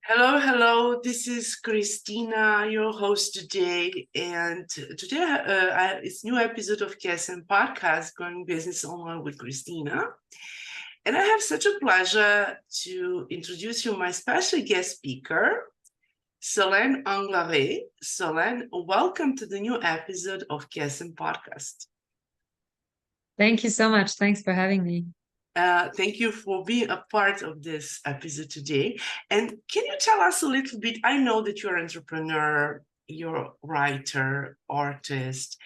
Hello, hello. This is Kristina, your host today, and today it's new episode of KSM podcast, Going Business Online with Kristina, and I have such a pleasure to introduce you my special guest speaker, Solène Anglaret. Solène, welcome to the new episode of KSM podcast. Thank you so much. Thanks for having me. Thank you for being a part of this episode today. And can you tell us a little bit? I know that you're an entrepreneur, you're a writer, artist,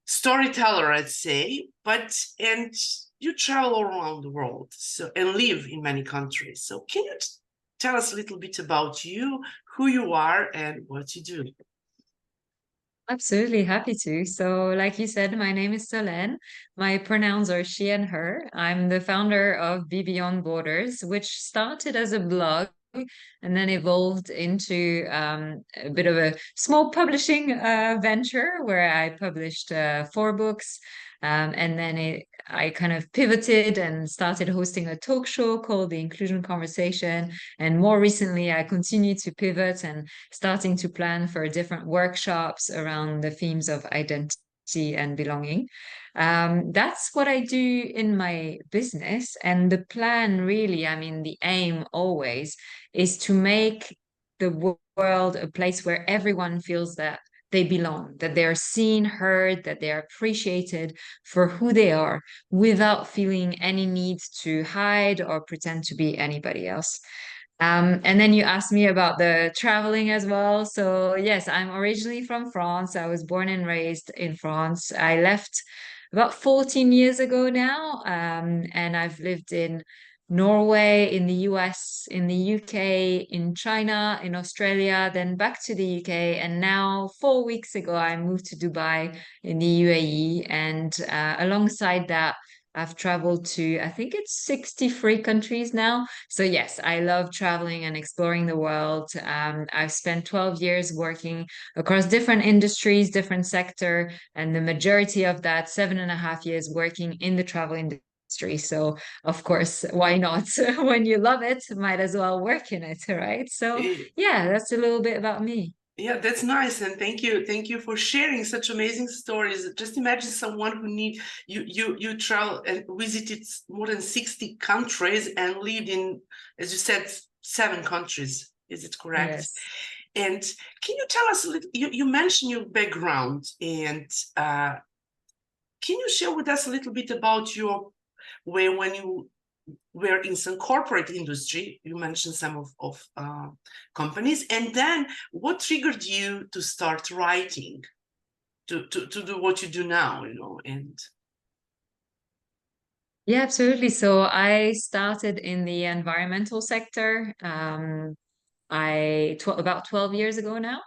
storyteller, I'd say, and you travel around the world and live in many countries. So can you tell us a little bit about you, who you are, and what you do? Absolutely happy to. So, like you said, my name is Solène. My pronouns are she and her. I'm the founder of Be Beyond Borders, which started as a blog and then evolved into a bit of a small publishing venture where I published four books. And then I kind of pivoted and started hosting a talk show called The Inclusion Conversation. And more recently, I continued to pivot and starting to plan for different workshops around the themes of identity and belonging. That's what I do in my business. And the plan, really, I mean, the aim always is to make the world a place where everyone feels that they belong, that they're seen, heard, that they're appreciated for who they are without feeling any need to hide or pretend to be anybody else. And then you asked me about the traveling as well. So, yes, I'm originally from France. I was born and raised in France. I left about 14 years ago now, and I've lived in Norway, in the US, in the UK, in China, in Australia, then back to the UK. And now, 4 weeks ago, I moved to Dubai in the UAE. And alongside that, I've traveled to, I think it's 63 countries now. So yes, I love traveling and exploring the world. I've spent 12 years working across different industries, different sector, and the majority of that, 7.5 years working in the travel industry. So of course, why not? When you love it, might as well work in it, right? So Eh, yeah, that's a little bit about me. Yeah, that's nice, and thank you for sharing such amazing stories. Just imagine someone who you travel and visited more than 60 countries and lived in, as you said, 7 countries. Is it correct? Yes. And can you tell us a little? You mentioned your background, and can you share with us a little bit about your where when you were in some corporate industry, you mentioned some of companies, and then what triggered you to start writing, to do what you do now, and Yeah, absolutely. So I started in the environmental sector. About 12 years ago now.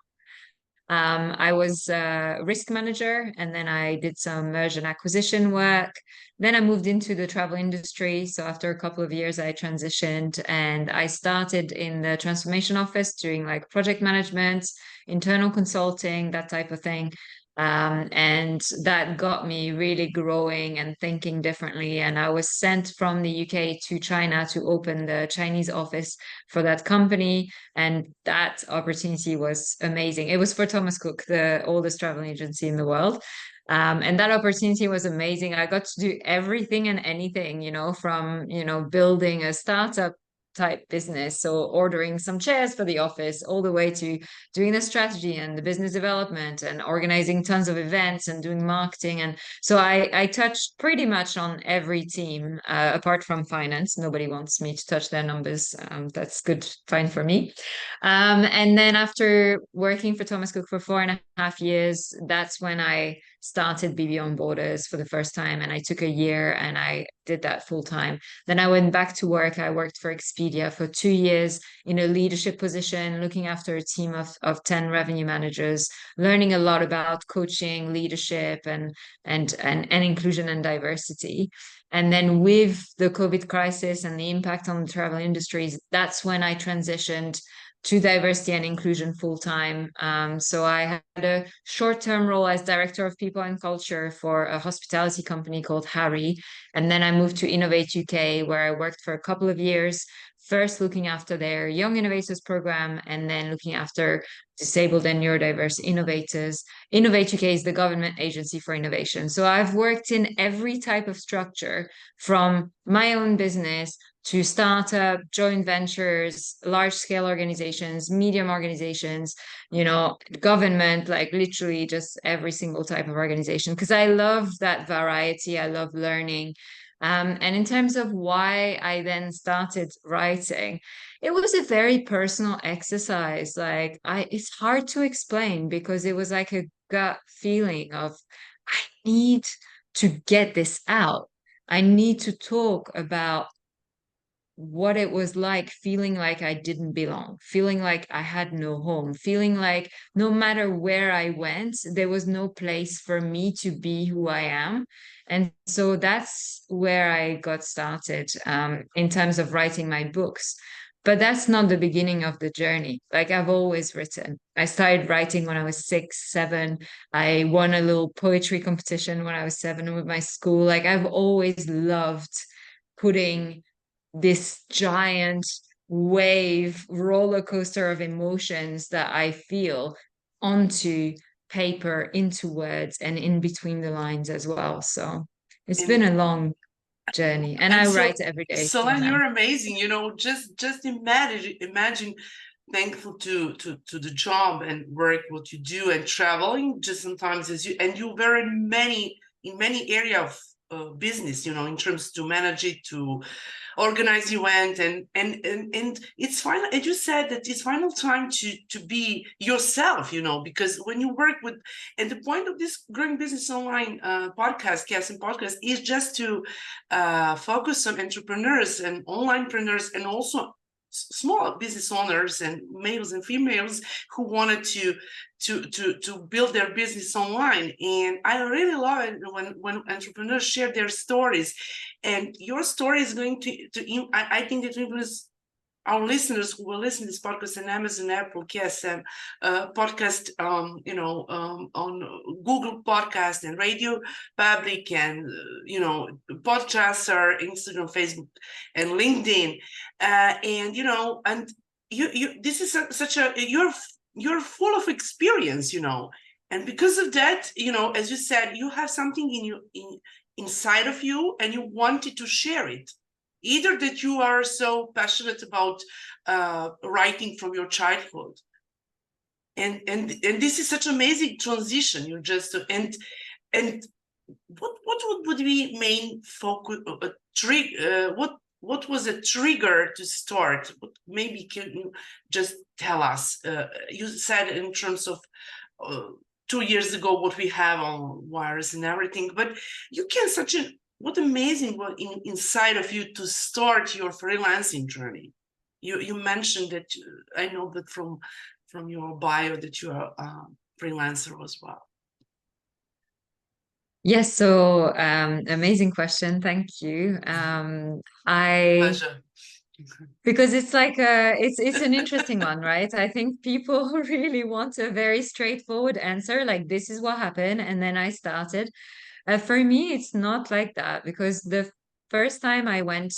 I was a risk manager and then I did some merger and acquisition work. Then I moved into the travel industry. So after a couple of years, I transitioned and I started in the transformation office doing like project management, internal consulting, that type of thing. And that got me really growing and thinking differently. And I was sent from the UK to China to open the Chinese office for that company. And that opportunity was amazing. It was for Thomas Cook, the oldest travel agency in the world. And that opportunity was amazing. I got to do everything and anything, from, building a startup type business. So ordering some chairs for the office, all the way to doing the strategy and the business development and organizing tons of events and doing marketing. And so I touched pretty much on every team, apart from finance. Nobody wants me to touch their numbers. That's good, fine for me. And then after working for Thomas Cook for 4.5 years, that's when I started Be Beyond Borders for the first time. And I took a year and I did that full time. Then I went back to work. I worked for Expedia for 2 years in a leadership position, looking after a team of 10 revenue managers, learning a lot about coaching, leadership, and inclusion and diversity. And then with the COVID crisis and the impact on the travel industries, that's when I transitioned to diversity and inclusion full time. So I had a short-term role as director of people and culture for a hospitality company called Harry. And then I moved to Innovate UK, where I worked for a couple of years first looking after their Young Innovators program, and then looking after disabled and neurodiverse innovators. Innovate UK is the government agency for innovation. So I've worked in every type of structure, from my own business to startup, joint ventures, large scale organizations, medium organizations, government, like literally just every single type of organization, because I love that variety. I love learning. And in terms of why I then started writing, it was a very personal exercise. It's hard to explain, because it was like a gut feeling of, I need to get this out. I need to talk about what it was like feeling like I didn't belong, feeling like I had no home, feeling like no matter where I went, there was no place for me to be who I am. And so that's where I got started, in terms of writing my books. But that's not the beginning of the journey. Like, I've always written. I started writing when I was 6, 7. I won a little poetry competition when I was 7 with my school. Like, I've always loved putting this giant wave roller coaster of emotions that I feel onto paper, into words, and in between the lines as well. So it's been And a long journey, and I so write every day still Solène, now. you're amazing. Just imagine thankful to the job and work what you do, and traveling just sometimes as you very many in many area of business, in terms to manage it, to organize event, and it's final. And you said that it's final time to be yourself, because when you work with, and the point of this growing business online podcast, cast and podcast, is just to focus on entrepreneurs and onlinepreneurs, and also small business owners and males and females who wanted to build their business online. And I really love it when entrepreneurs share their stories, and your story is going to I think that influence our listeners who will listen to this podcast on Amazon, Apple, KSM, podcast, on Google Podcast and Radio Public, and Podcaster, Instagram, Facebook, and LinkedIn, and and you this is such a you're full of experience, and because of that, as you said, you have something inside of you, and you wanted to share it. Either that you are so passionate about writing from your childhood, and this is such amazing transition. You just and what would be main focus, what was a trigger to start? Maybe can you just tell us? You said in terms of 2 years ago what we have on wires and everything, but you can what amazing inside of you to start your freelancing journey. You mentioned that, I know that from your bio, that you are a freelancer as well. Yes, so amazing question. Thank you. Pleasure. Because it's like it's an interesting one, right? I think people really want a very straightforward answer, like this is what happened, and then I started. For me, it's not like that, because the first time I went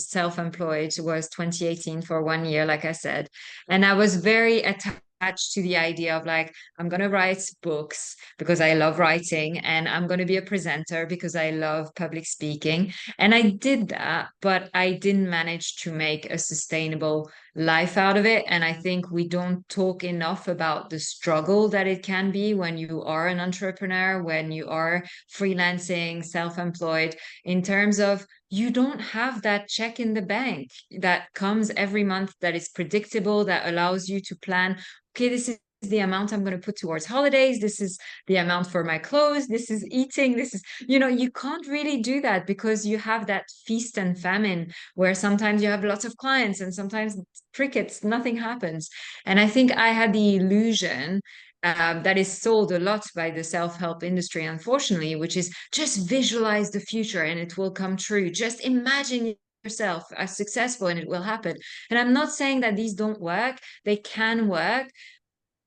self-employed was 2018 for 1 year, like I said. And I was very attached to the idea of, like, I'm going to write books because I love writing, and I'm going to be a presenter because I love public speaking. And I did that, but I didn't manage to make a sustainable life out of it. And I think we don't talk enough about the struggle that it can be when you are an entrepreneur, when you are freelancing, self-employed, in terms of you don't have that check in the bank that comes every month, that is predictable, that allows you to plan, okay, this is the amount I'm going to put towards holidays. This is the amount for my clothes. This is eating. This is, you can't really do that, because you have that feast and famine, where sometimes you have lots of clients and sometimes crickets, nothing happens. And I think I had the illusion that is sold a lot by the self-help industry, unfortunately, which is just visualize the future and it will come true. Just imagine yourself as successful and it will happen. And I'm not saying that these don't work. They can work,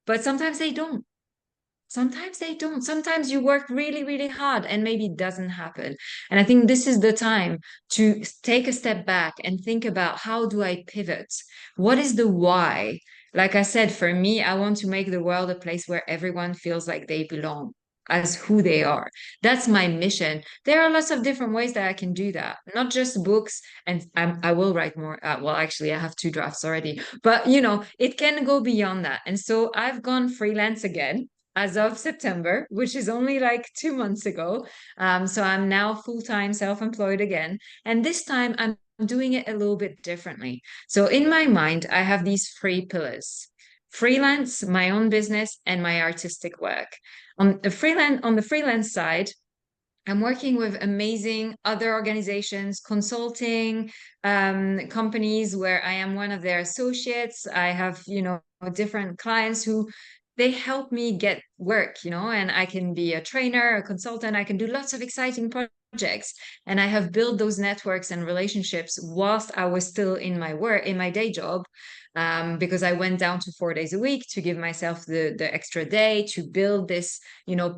but sometimes they don't. Sometimes they don't. Sometimes you work really, really hard and maybe it doesn't happen. And I think this is the time to take a step back and think about, how do I pivot? What is the why? Like I said, for me, I want to make the world a place where everyone feels like they belong as who they are. That's my mission. There are lots of different ways that I can do that, not just books. And I will write more. Well, actually, I have 2 drafts already, but it can go beyond that. And so I've gone freelance again as of September, which is only like 2 months ago. So I'm now full-time self-employed again. And this time I'm doing it a little bit differently. So in my mind, I have these 3 pillars: freelance, my own business, and my artistic work. On the freelance side, I'm working with amazing other organizations, consulting companies where I am one of their associates. I have, different clients who they help me get work, and I can be a trainer, a consultant. I can do lots of exciting projects. And I have built those networks and relationships whilst I was still in my work, in my day job, because I went down to 4 days a week to give myself the extra day to build this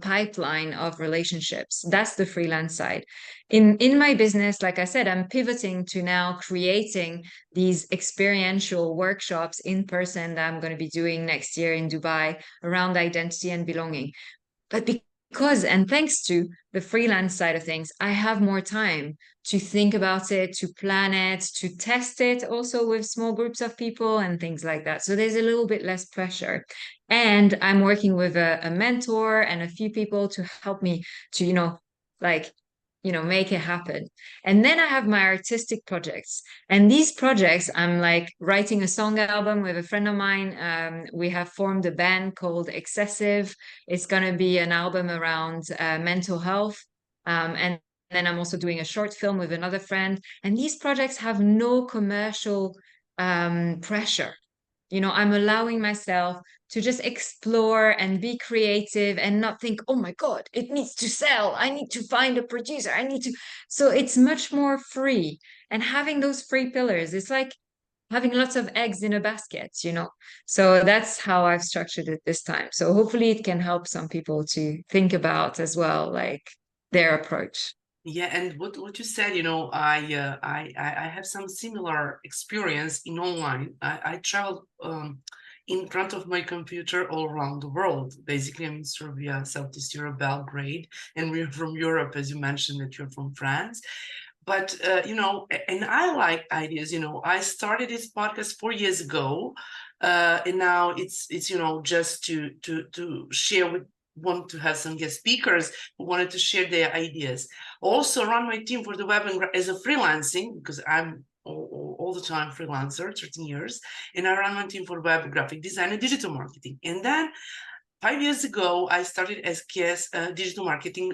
pipeline of relationships. That's the freelance side. In my business, like I said, I'm pivoting to now creating these experiential workshops in person that I'm going to be doing next year in Dubai around identity and belonging. But because, and thanks to the freelance side of things, I have more time to think about it, to plan it, to test it also with small groups of people and things like that. So there's a little bit less pressure. And I'm working with a mentor and a few people to help me to, like, make it happen. And then I have my artistic projects. And these projects, I'm like writing a song album with a friend of mine. We have formed a band called Excessive. It's going to be an album around mental health. And then I'm also doing a short film with another friend. And these projects have no commercial pressure. I'm allowing myself to just explore and be creative and not think, oh my God, it needs to sell. I need to find a producer. I need to. So it's much more free. And having those 3 pillars, it's like having lots of eggs in a basket. So that's how I've structured it this time. So hopefully it can help some people to think about as well, like their approach. Yeah, and what you said, I have some similar experience in online. I traveled in front of my computer all around the world. Basically, I'm in Serbia, Southeast Europe, Belgrade, and we're from Europe, as you mentioned that you're from France. But and I like ideas. I started this podcast 4 years ago, and now it's just to share with want to have some guest speakers who wanted to share their ideas. Also run my team for the web and as a freelancing, because I'm all the time freelancer, 13 years, and I run my team for web graphic design and digital marketing. And then 5 years ago, I started as KS digital marketing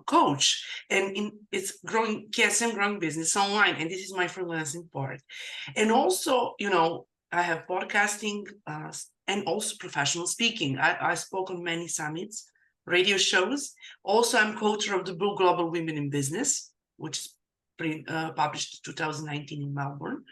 coach, and it's growing KSM growing business online, and this is my freelancing part. And also, I have podcasting and also professional speaking. I spoke on many summits, radio shows. Also, I'm co-author of the book Global Women in Business, which is published in 2019 in Melbourne,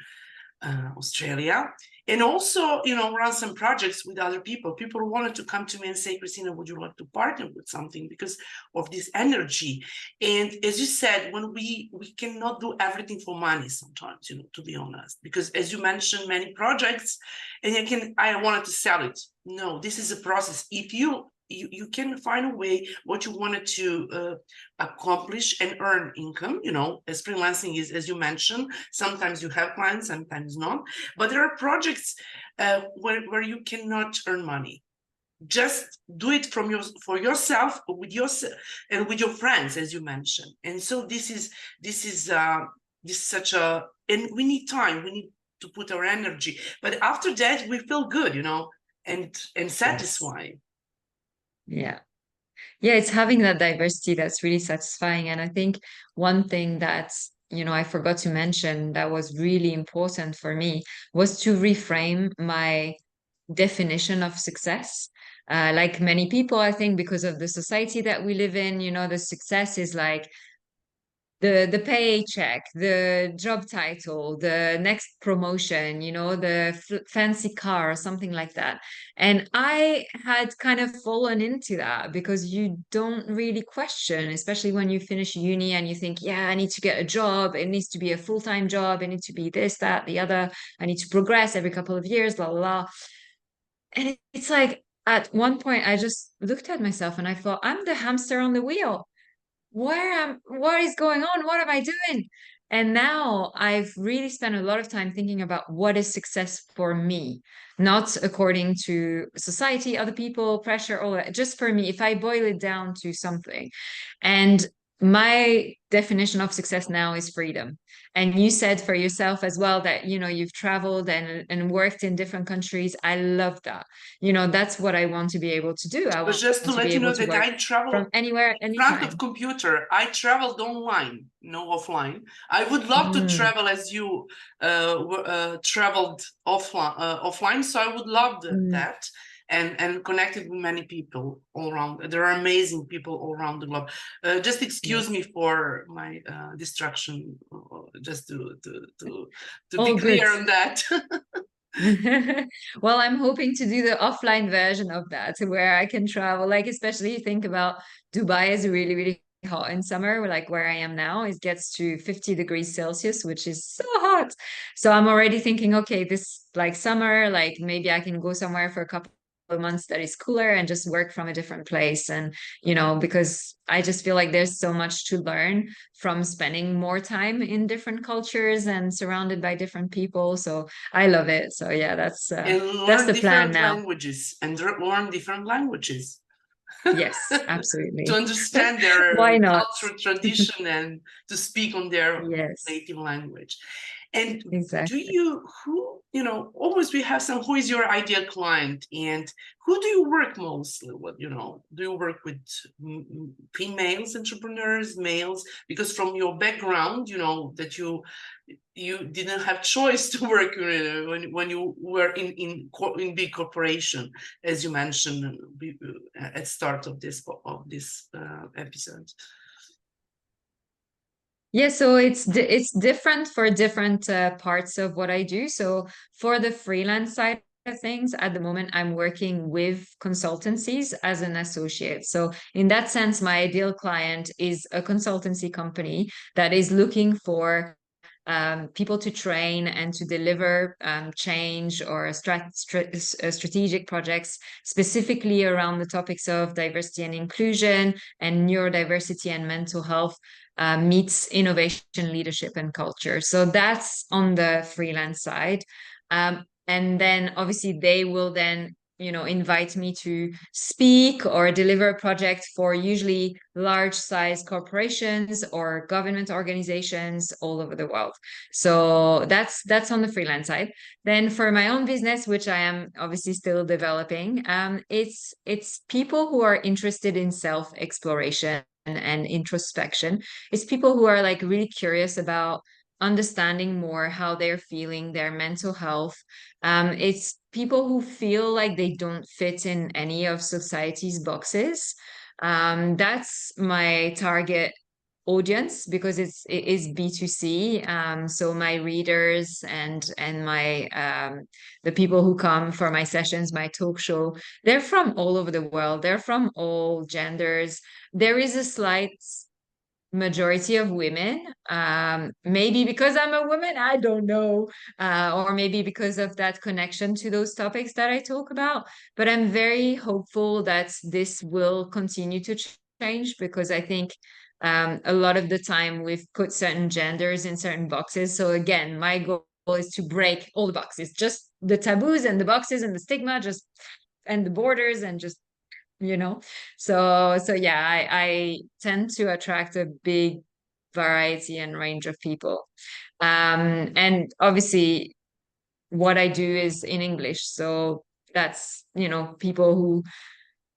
Australia. And also, run some projects with other people. People wanted to come to me and say, Kristina, would you like to partner with something because of this energy? And as you said, when we cannot do everything for money sometimes, to be honest, because as you mentioned, many projects, and I wanted to sell it. No, this is a process. If you can find a way what you wanted to accomplish and earn income, as freelancing is, as you mentioned, sometimes you have clients, sometimes not, but there are projects where you cannot earn money. Just do it for yourself, with yourself and with your friends, as you mentioned. And so this is such a, and we need time, we need to put our energy, but after that we feel good, and satisfied. Yeah. Yeah, it's having that diversity that's really satisfying. And I think one thing that, I forgot to mention that was really important for me was to reframe my definition of success. Like many people, I think because of the society that we live in, the success is like the paycheck, the job title, the next promotion, the fancy car or something like that. And I had kind of fallen into that because you don't really question, especially when you finish uni and you think, yeah, I need to get a job. It needs to be a full-time job. It needs to be this, that, the other. I need to progress every couple of years, blah, blah, blah. And it's like at one point I just looked at myself and I thought, I'm the hamster on the wheel. What is going on? What am I doing? And now I've really spent a lot of time thinking about what is success for me, not according to society, other people, pressure, all that, just for me, if I boil it down to something. And my definition of success now is freedom. And you said for yourself as well that, you've traveled and worked in different countries. I love that. That's what I want to be able to do. I But want just to to be let you able know to that work I travel from anywhere, front of anytime. computer. I traveled online, no offline. I would love to Mm, travel as you traveled offline. So I would love mm, that and connected with many people all around. There are amazing people all around the globe. Just excuse me yes. for my distraction, just to be All good. clear on that. Well, I'm hoping to do the offline version of that where I can travel. Like, especially think about Dubai is really, really hot in summer, like where I am now, it gets to 50 degrees Celsius, which is so hot. So I'm already thinking, okay, this like summer, like maybe I can go somewhere for a couple of months that is cooler and just work from a different place. And, because I just feel like there's so much to learn from spending more time in different cultures and surrounded by different people. So I love it. So yeah, And that's learn the plan different now. languages and learn different languages. Yes, To absolutely. understand their Why not? culture, tradition, and to speak on their Yes, native language. And do exactly. you, who, always we have some, who is your ideal client and who do you work mostly with, do you work with females entrepreneurs, males? Because from your background, that you didn't have choice to work when you were in big corporation, as you mentioned at start of this episode. Yeah, so it's different for different parts of what I do. So for the freelance side of things, at the moment, I'm working with consultancies as an associate. So in that sense, my ideal client is a consultancy company that is looking for people to train and to deliver change or strategic projects specifically around the topics of diversity and inclusion and neurodiversity and mental health meets innovation, leadership, and culture. So that's on the freelance side. And then obviously they will then invite me to speak or deliver a project for usually large size corporations or government organizations all over the world. So that's on the freelance side. Then for my own business, which I am obviously still developing, it's people who are interested in self exploration and introspection. It's people who are like really curious about understanding more how they're feeling, their mental health. It's people who feel like they don't fit in any of society's boxes. That's my target audience because it is B2C. So my readers and my the people who come for my sessions, my talk show, they're from all over the world. They're from all genders. There is a slight majority of women. Maybe because I'm a woman, I don't know, or maybe because of that connection to those topics that I talk about. But I'm very hopeful that this will continue to change because I think a lot of the time we've put certain genders in certain boxes. So again, my goal is to break all the boxes, just the taboos and the boxes and the stigma, just and the borders and just so yeah, I tend to attract a big variety and range of people. And obviously what I do is in English, so that's people who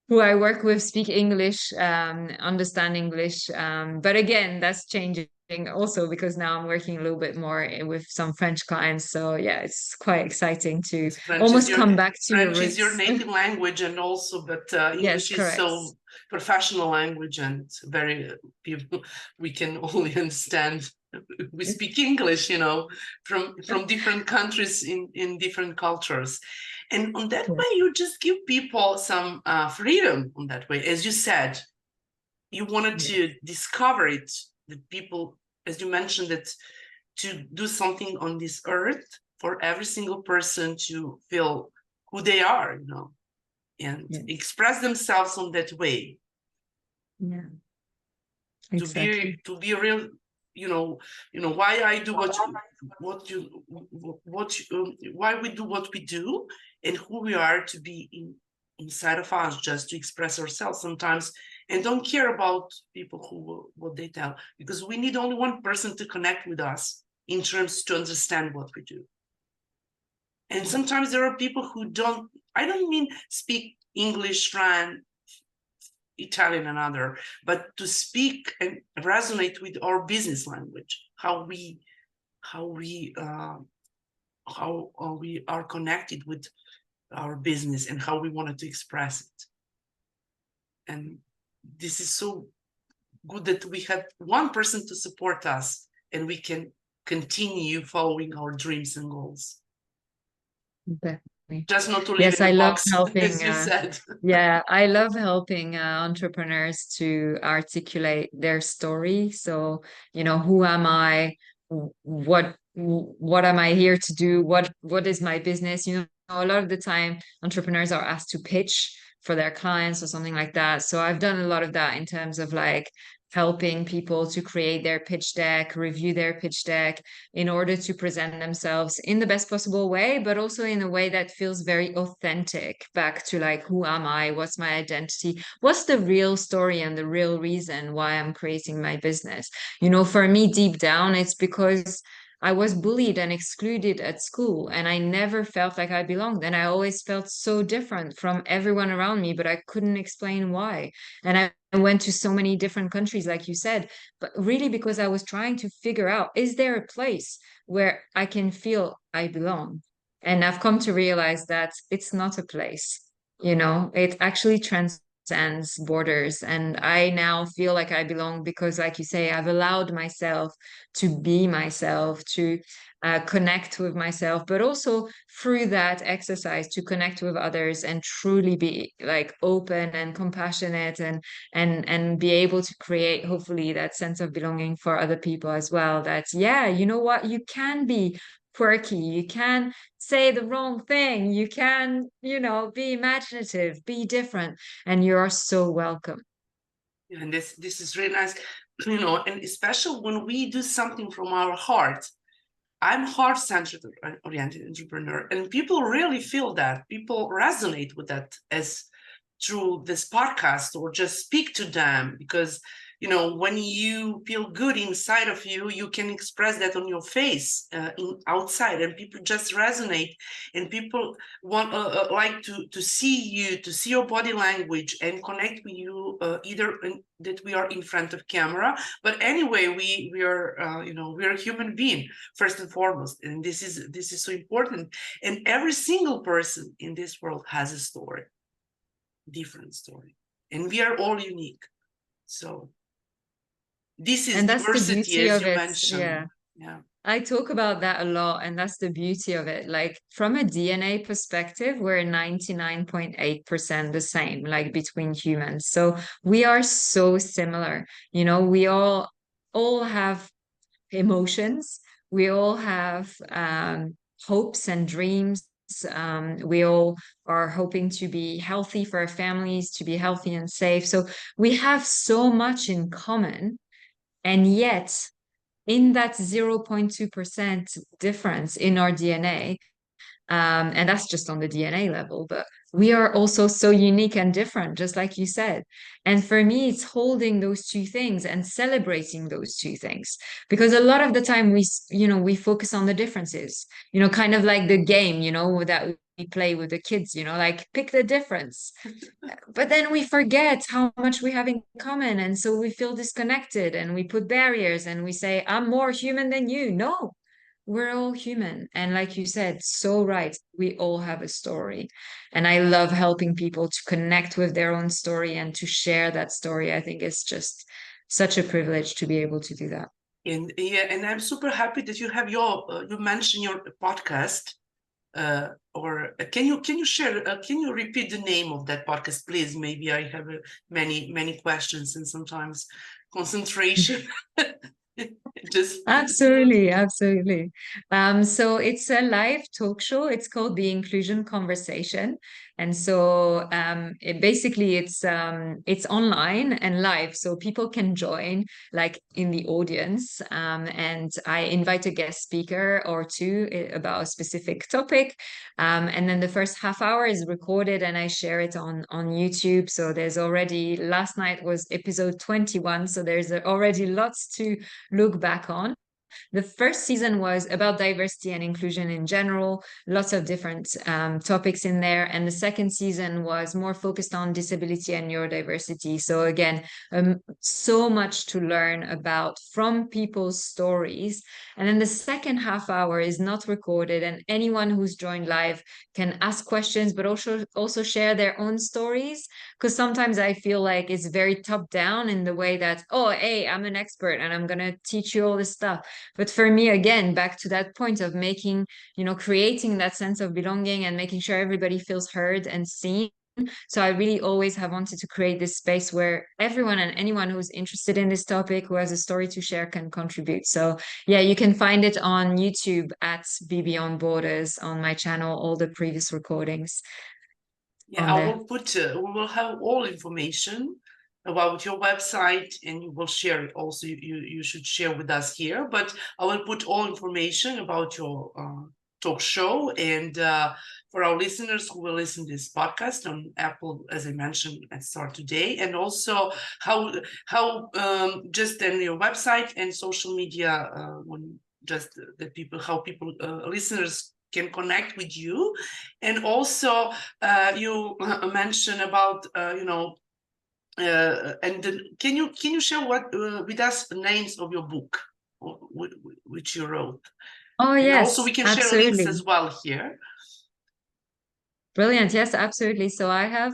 who I work with speak English, understand English. But again, that's changing also because now I'm working a little bit more with some French clients. So yeah, it's quite exciting to almost come back to your French is your roots. native language, and also, but Yes, English is correct. so professional language and very people we can only understand. We speak English, from different countries in different cultures, and on that way you just give people some freedom. On that way, as you said, you wanted to discover it. That people, as you mentioned, that to do something on this earth for every single person to feel who they are, and express themselves on that way. Yeah, exactly. To be real, why I do why we do what we do, and who we are to be inside of us, just to express ourselves sometimes, and don't care about people what they tell, because we need only one person to connect with us in terms to understand what we do. And sometimes there are people who I don't mean speak English, French, Italian, and other, but to speak and resonate with our business language, how we are connected with our business and how we wanted to express it. And this is so good that we have one person to support us, and we can continue following our dreams and goals. Definitely. Just not to live Yes, in I a love box, helping. as you said. Yeah, I love helping entrepreneurs to articulate their story. So, who am I? What am I here to do? What is my business? A lot of the time entrepreneurs are asked to pitch for their clients or something like that. So I've done a lot of that in terms of like helping people to create their pitch deck, review their pitch deck in order to present themselves in the best possible way, but also in a way that feels very authentic back to like, who am I? What's my identity? What's the real story and the real reason why I'm creating my business? For me, deep down, it's because I was bullied and excluded at school, and I never felt like I belonged. And I always felt so different from everyone around me, but I couldn't explain why. And I went to so many different countries, like you said, but really because I was trying to figure out, is there a place where I can feel I belong? And I've come to realize that it's not a place, it actually transcends borders. And I now feel like I belong because, like you say, I've allowed myself to be myself, to connect with myself, but also through that exercise to connect with others and truly be like open and compassionate and be able to create hopefully that sense of belonging for other people as well. That, yeah, you know what, you can be quirky, you can say the wrong thing, you can, be imaginative, be different, and you are so welcome. And this is really nice, and especially when we do something from our heart. I'm heart-centered oriented entrepreneur, and people really feel that. People resonate with that as through this podcast, or just speak to them, because when you feel good inside of you, you can express that on your face, outside, and people just resonate, and people want like to see you, to see your body language and connect with you, either that we are in front of camera, but anyway, we are we're a human being first and foremost, and this is so important. And every single person in this world has a story, different story, and we are all unique. So this is And that's the diversity, beauty as of you it. mentioned. Yeah. Yeah. I talk about that a lot, and that's the beauty of it. Like from a DNA perspective, we're 99.8% the same, like between humans. So we are so similar. We all have emotions. We all have hopes and dreams. We all are hoping to be healthy for our families, to be healthy and safe. So we have so much in common. And yet, in that 0.2% difference in our DNA, And that's just on the DNA level, but we are also so unique and different, just like you said. And for me, it's holding those two things and celebrating those two things. Because a lot of the time we focus on the differences, kind of like the game, that we play with the kids, like pick the difference. But then we forget how much we have in common. And so we feel disconnected and we put barriers and we say, I'm more human than you. No, we're all human. And like you said, so right, we all have a story. And I love helping people to connect with their own story and to share that story. I think it's just such a privilege to be able to do that. And yeah, and I'm super happy that you have you mentioned your podcast. Or can you share? Can you repeat the name of that podcast, please? Maybe I have many questions and sometimes concentration. Just Absolutely, absolutely. So it's a live talk show. It's called The Inclusion Conversation. And so it's online and live, so people can join like in the audience. And I invite a guest speaker or two about a specific topic. And then the first half hour is recorded and I share it on YouTube. So there's already last night was episode 21. So there's already lots to look back on. The first season was about diversity and inclusion in general, lots of different topics in there. And the second season was more focused on disability and neurodiversity. So, again, so much to learn about from people's stories. And then the second half hour is not recorded, and anyone who's joined live can ask questions, but also share their own stories. Because sometimes I feel like it's very top down in the way that, oh, hey, I'm an expert and I'm going to teach you all this stuff. But for me, again, back to that point of making, creating that sense of belonging and making sure everybody feels heard and seen. So I really always have wanted to create this space where everyone and anyone who's interested in this topic, who has a story to share, can contribute. So yeah, you can find it on YouTube at Be Beyond Borders on my channel, all the previous recordings yeah, on I there. will put. We will have all information about your website, and you will share it. Also, you should share with us here. But I will put all information about your talk show, and for our listeners who will listen to this podcast on Apple, as I mentioned at start today, and also how just on your website and social media when just the people how people listeners can connect with you, and also you mentioned about and then can you share what with us the names of your book which you wrote, Oh, and also yes, we can share links absolutely. as well here. Brilliant. Yes, absolutely. So I have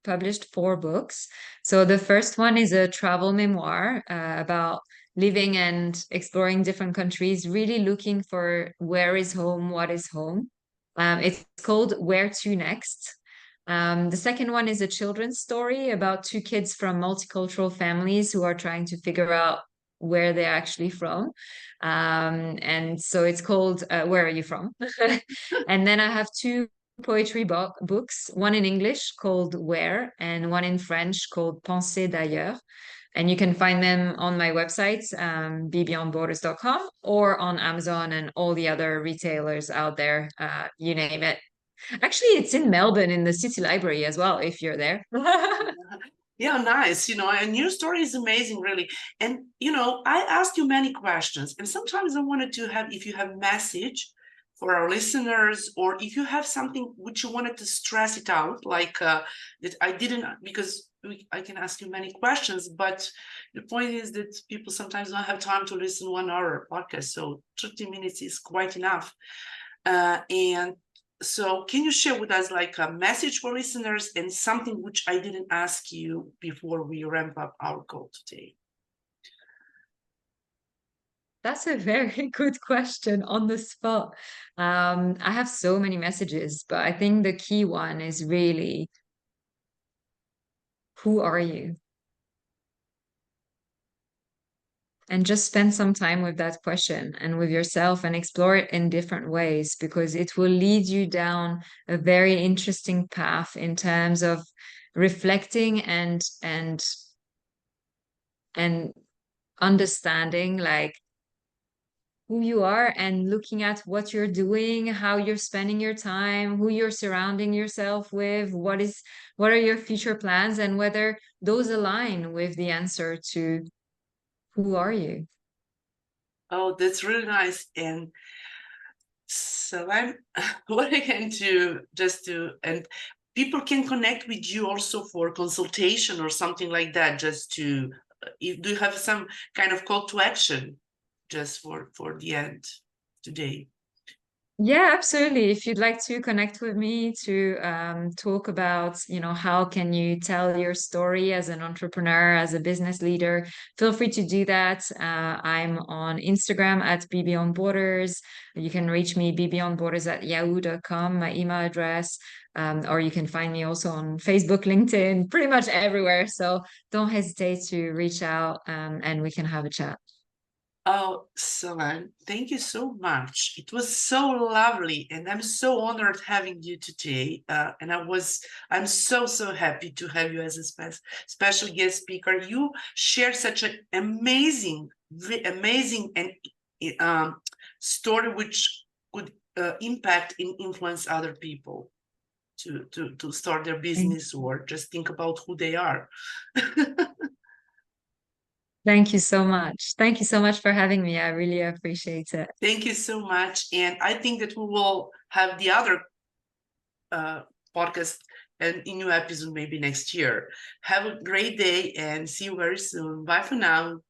published 4 books. So the first one is a travel memoir about living and exploring different countries, really looking for where is home, what is home. It's called Where to Next. The second one is a children's story about 2 kids from multicultural families who are trying to figure out where they're actually from. And so it's called Where Are You From? And then I have 2 poetry books, one in English called Where and one in French called Pensée d'ailleurs. And you can find them on my website, bbeyondborders.com, or on Amazon and all the other retailers out there, you name it. Actually, it's in Melbourne in the City Library as well, if you're there. Yeah, nice. And your story is amazing, really. And I asked you many questions, and sometimes I wanted to have, if you have message for our listeners, or if you have something which you wanted to stress it out, like that I didn't, because I can ask you many questions, but the point is that people sometimes don't have time to listen 1 hour podcast, so 30 minutes is quite enough. And so can you share with us like a message for listeners and something which I didn't ask you before we ramp up our call today? That's a very good question on the spot. I have so many messages, but I think the key one is really, who are you? And just spend some time with that question and with yourself and explore it in different ways, because it will lead you down a very interesting path in terms of reflecting and understanding like who you are and looking at what you're doing, how you're spending your time, who you're surrounding yourself with, what are your future plans, and whether those align with the answer to who are you. Oh, that's really nice. And so I'm what I can do just to, and people can connect with you also for consultation or something like that, just to, do you have some kind of call to action just for the end today? Yeah, absolutely. If you'd like to connect with me to talk about, how can you tell your story as an entrepreneur, as a business leader, feel free to do that. I'm on Instagram at @bbeyondborders. You can reach me @bbeyondborders@yahoo.com, my email address, or you can find me also on Facebook, LinkedIn, pretty much everywhere. So don't hesitate to reach out, and we can have a chat. Oh, Solène, thank you so much. It was so lovely, and I'm so honored having you today. And I'm so happy to have you as a special guest speaker. You share such an amazing and story which could impact and influence other people to start their business or just think about who they are. Thank you so much. Thank you so much for having me. I really appreciate it. Thank you so much. And I think that we will have the other podcast and a new episode maybe next year. Have a great day and see you very soon. Bye for now.